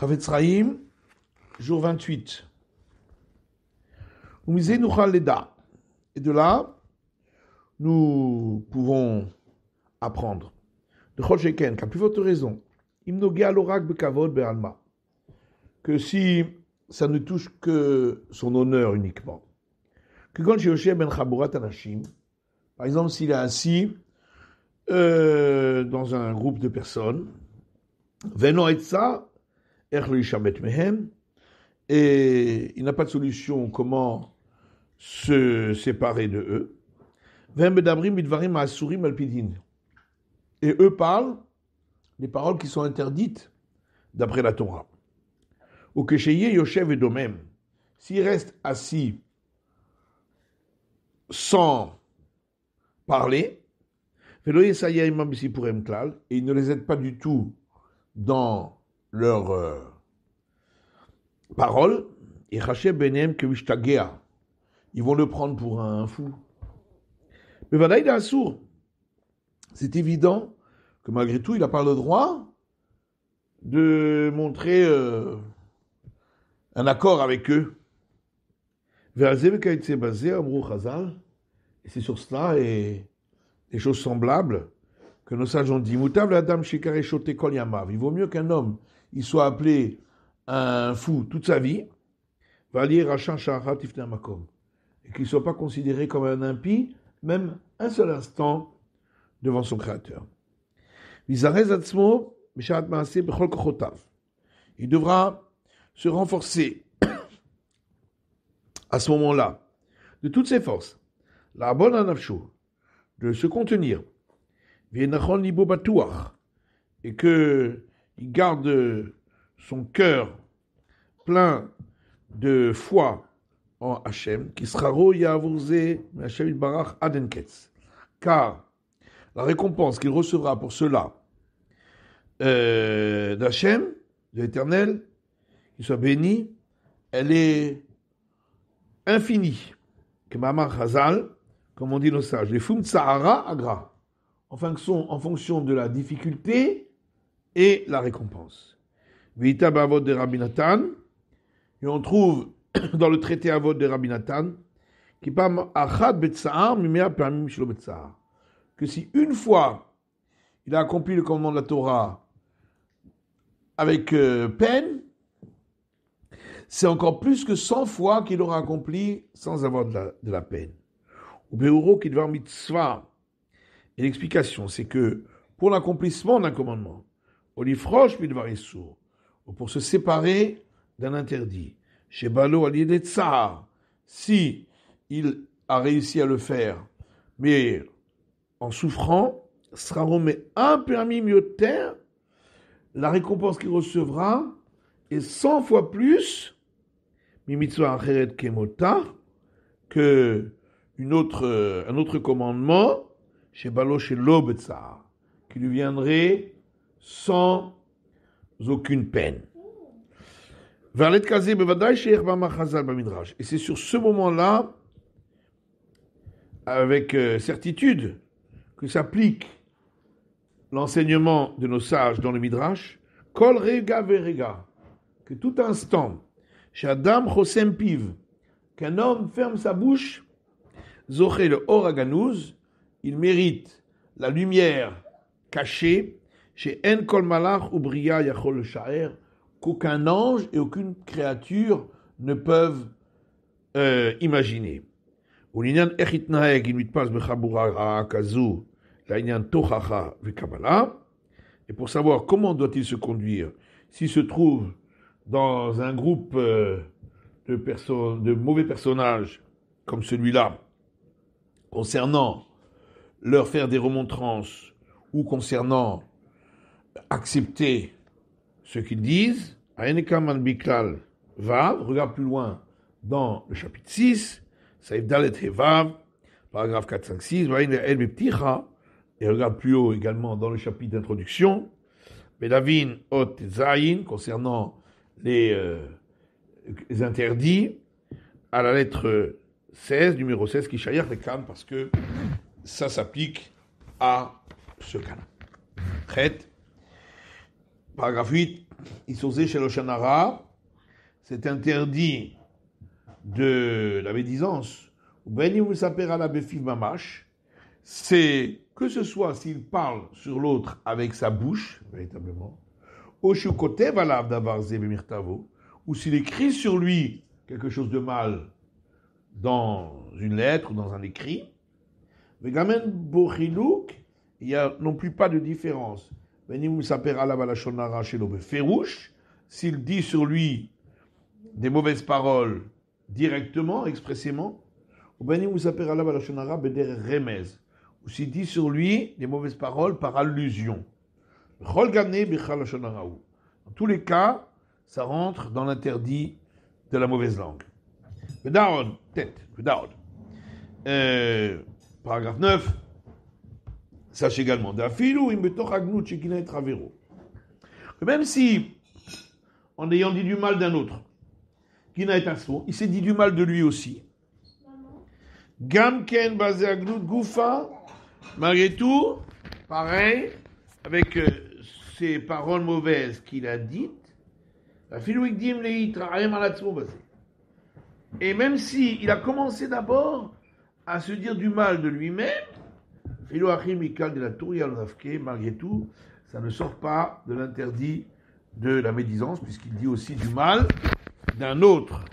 Chavetz Chaim, jour 28. Umisé Nuchal Leda. Et de là, nous pouvons apprendre. De Chol Sheken, qu'à plus forte raison, Imnogé Alorak Bekavod Be'alma, que si ça ne touche que son honneur uniquement. Que quand Yoshe Ben Chaburat Anashim, par exemple, s'il est assis dans un groupe de personnes, Veno Etza, Erlo Ishamet Mehem, et il n'a pas de solution comment se séparer de eux. Vem Bedabrim Bidvarim Asurim Alpidin. Et eux parlent des paroles qui sont interdites d'après la Torah. Ou que Sheye Yoshev et Domem, s'il reste assis sans parler, et il ne les aide pas du tout dans leurs paroles, et Benem Kevishtagia, ils vont le prendre pour un fou. Mais voilà, il est sourd. C'est évident que malgré tout, il n'a pas le droit de montrer un accord avec eux. Et c'est sur cela et des choses semblables que nos sages ont dit. Il vaut mieux qu'un homme il soit appelé un fou toute sa vie, et qu'il ne soit pas considéré comme un impie, même un seul instant devant son Créateur. Il devra se renforcer à ce moment-là de toutes ses forces, la bonne anafshu, de se contenir, et qu'il garde son cœur plein de foi en Hachem, qui sera royavouzé Hachem Barach Adenketz, car la récompense qu'il recevra pour cela d'Hachem, de l'Éternel, qu'il soit béni, elle est infinie. Kemamar Chazal, comme on dit nos sages, les fum tsahara agra, en fonction de la difficulté et la récompense. Vita bavot de Rabbi Natan, et on trouve dans le traité Avot de Rabbi Natan, qui parle achad betsahar mimea pamim shelo betsahar, que si une fois il a accompli le commandement de la Torah avec peine, c'est encore plus que 100 fois qu'il aura accompli sans avoir de la peine. Ou beuro qui devant mitzvah. Et l'explication, c'est que pour l'accomplissement d'un commandement, olifrosh midvar issour, ou pour se séparer d'un interdit, chez Balo allié tsar, si il a réussi à le faire, mais en souffrant, sera remis un permis myoter, la récompense qu'il recevra est 100 fois plus Mimitzvah acheret kemota, que un autre commandement, chez Balo chez l'Obetsar, qui lui viendrait sans aucune peine. Et c'est sur ce moment-là, avec certitude, que s'applique l'enseignement de nos sages dans le Midrash, Kol rega verega, que tout instant, chez Adam Chosem Piv, qu'un homme ferme sa bouche, Zoché le Oraganouz, il mérite la lumière cachée, chez En Kol Malach ou Bria Yachol Sha'er, qu'aucun ange et aucune créature ne peuvent imaginer. Ulinyan Echitnaeg, il lui passe Bechabura Kazu, Lainyan Tochacha Vekabala, et pour savoir comment doit-il se conduire s'il se trouve dans un groupe de mauvais personnages comme celui-là, concernant leur faire des remontrances ou concernant accepter ce qu'ils disent, Aenekaman Biklal Vav, regarde plus loin dans le chapitre 6, Saïf Dalet Hevav, paragraphe 4, 5, 6, El Bepticha, et regarde plus haut également dans le chapitre d'introduction, Bedavin Ot Zayin, concernant les interdits, à la lettre 16, numéro 16, qui chayach le kan, parce que ça s'applique à ce cas. Prête. Paragraphe 8. Isosé chez l'Oshanara, c'est interdit de la médisance. C'est que ce soit s'il parle sur l'autre avec sa bouche, véritablement, ou s'il écrit sur lui quelque chose de mal dans une lettre ou dans un écrit, il n'y a non plus pas de différence. S'il dit sur lui des mauvaises paroles directement, expressément, ou s'il dit sur lui des mauvaises paroles par allusion. Dans tous les cas, ça rentre dans l'interdit de la mauvaise langue. Paragraphe 9. Sache également, même si, en ayant dit du mal d'un autre, il s'est dit du mal de lui aussi. Gamken basé agnout goufa, malgré tout, pareil, avec ces paroles mauvaises qu'il a dites, et même si il a commencé d'abord à se dire du mal de lui-même, malgré tout, ça ne sort pas de l'interdit de la médisance, puisqu'il dit aussi du mal d'un autre.